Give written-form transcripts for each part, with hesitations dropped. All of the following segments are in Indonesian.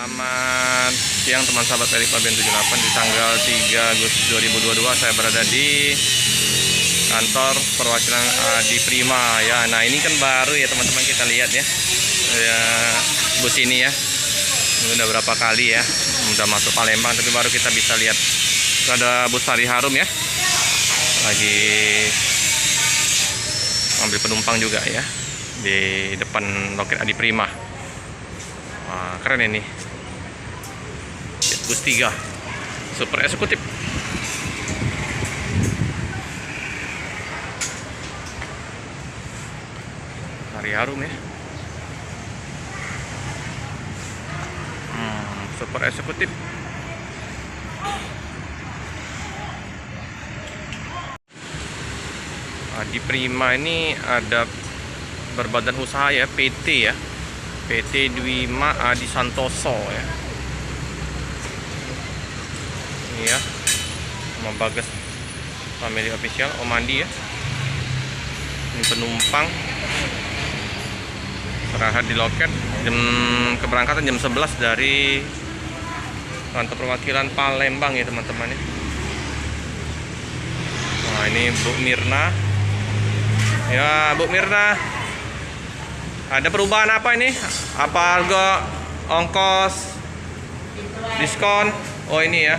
Selamat siang teman sahabat dari Paben 78. Di tanggal 3 Agustus 2022 saya berada di kantor perwakilan Adi Prima ya. Nah, ini kan baru ya teman-teman, kita lihat ya, bus ini ya. Ini udah berapa kali ya, udah masuk Palembang, tapi baru kita bisa lihat ada bus Hari Harum ya, lagi ambil penumpang juga ya di depan loket Adi Prima. Wah, keren ini, bus 3 super eksekutif. Hari Harum ya, super eksekutif. Adi Prima ini ada berbadan usaha ya, PT ya, PT Dwima Adi Santoso ya. Ini ya, sama Bagas Family Official, Om Andi ya. Ini penumpang berangkat di loket, keberangkatan jam 11 dari kantor perwakilan Palembang ya teman-teman ya. Nah, ini Bu Mirna ya, Bu Mirna, ada perubahan apa ini? Apa harga, ongkos, diskon? Oh ini ya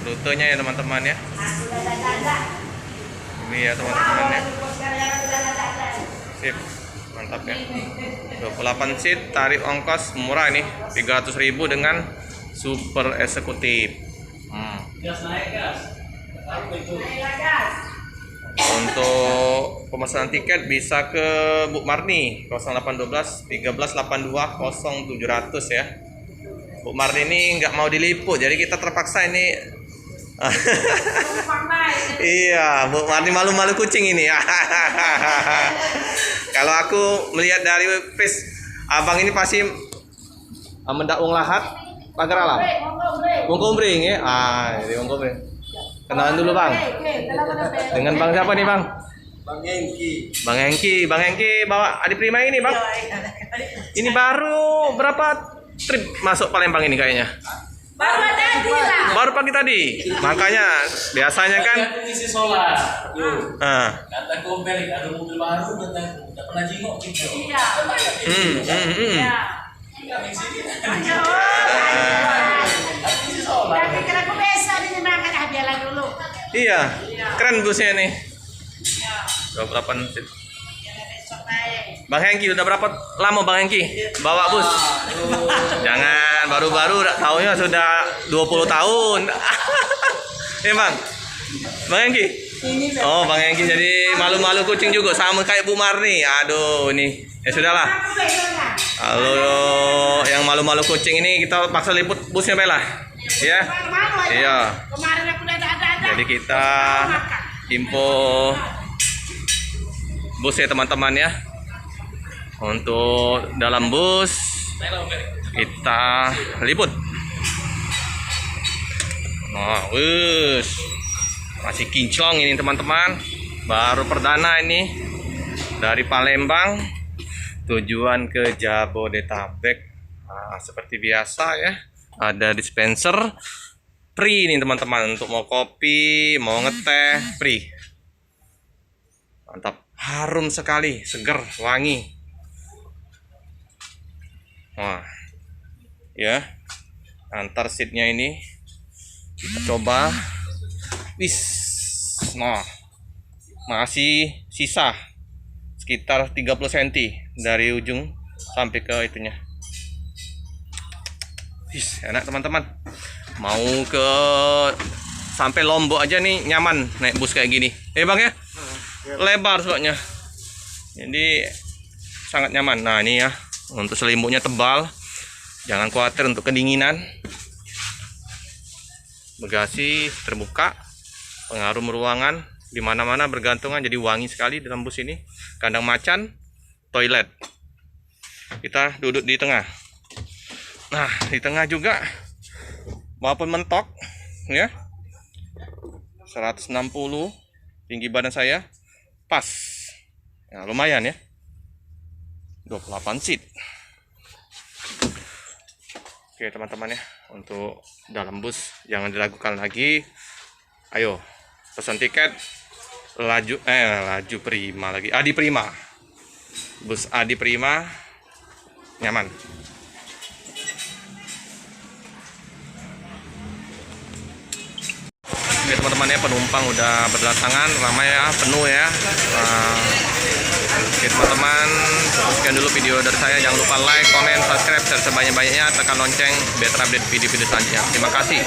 rutenya ya teman-teman ya. Ini ya teman-teman ya. Sip, mantap ya. 28 seat, tarif ongkos murah ini, 300.000 dengan super eksekutif. Untuk pemesanan tiket bisa ke Bu Marni 0812 1382 0700 ya. Bu Marni ini nggak mau diliput, jadi kita terpaksa ini. Iya, Bu Marni malu-malu kucing ini ya. Kalau aku melihat dari face abang ini pasti mendaung lahat pagar alam. Wong Kumbring ya. Jadi Wong Kumbring. Kenalan dulu bang. Dengan bang siapa nih bang? Bang Hengki. Bang Hengki, Bang Hengki bawa Adi Prima ini bang. Ini baru berapa trip masuk Palembang ini kayaknya? Baru tadi lah. Baru pagi tadi. Makanya biasanya kan. Isi solar. Nah. Kata Gombel, ada mobil baru, udah pernah jenguk gitu. Iya. Iya. Di sini. Isi Dan solar. pikir aku biasa di makan biarlah dulu. Iya. Keren busnya nih. Iya. 28 seat. Besok naik. Bang Hengki udah berapa lama Bang Hengki bawa bus? Jangan baru-baru, tahunnya sudah 20 tahun. Ya Bang. Bang Hengki. Oh, Bang Hengki jadi malu-malu kucing juga sama kayak Bu Marni. Aduh, ini. Ya sudahlah. Kalau yang malu-malu kucing ini kita paksa liput busnya Bella. Ya. Iya. Kemarin aku udah ada. Jadi kita info bus ya teman-teman ya. Untuk dalam bus kita liput. Nah, masih kinclong ini teman-teman. Baru perdana ini dari Palembang tujuan ke Jabodetabek. Nah, seperti biasa ya, ada dispenser free nih teman-teman, untuk mau kopi, mau ngeteh free. Mantap, harum sekali, seger, wangi. Wah, ya, antar seatnya ini kita coba. Wis, nah, masih sisa sekitar 30 cm dari ujung sampai ke itunya. Wis, enak teman-teman. Mau ke sampai Lombok aja nih nyaman naik bus kayak gini. Bang ya, lebar soalnya, jadi sangat nyaman. Nah ini ya, untuk selimutnya tebal, jangan khawatir untuk kedinginan. Bagasi terbuka, pengharum ruangan di mana-mana bergantungan, jadi wangi sekali dalam bus ini. Kandang macan, toilet. Kita duduk di tengah. Nah di tengah juga maupun mentok ya, 160 tinggi badan saya, pas ya, lumayan ya, 28 seat. Oke teman-teman ya, untuk dalam bus jangan diragukan lagi. Ayo pesan tiket laju Prima lagi, Adi Prima. Bus Adi Prima nyaman. Oke teman-teman ya, penumpang udah berdatangan, ramai ya, penuh ya. Oke teman-teman, sekian dulu video dari saya. Jangan lupa like, comment, subscribe, share sebanyak-banyaknya, tekan lonceng biar terupdate video-video selanjutnya. Terima kasih.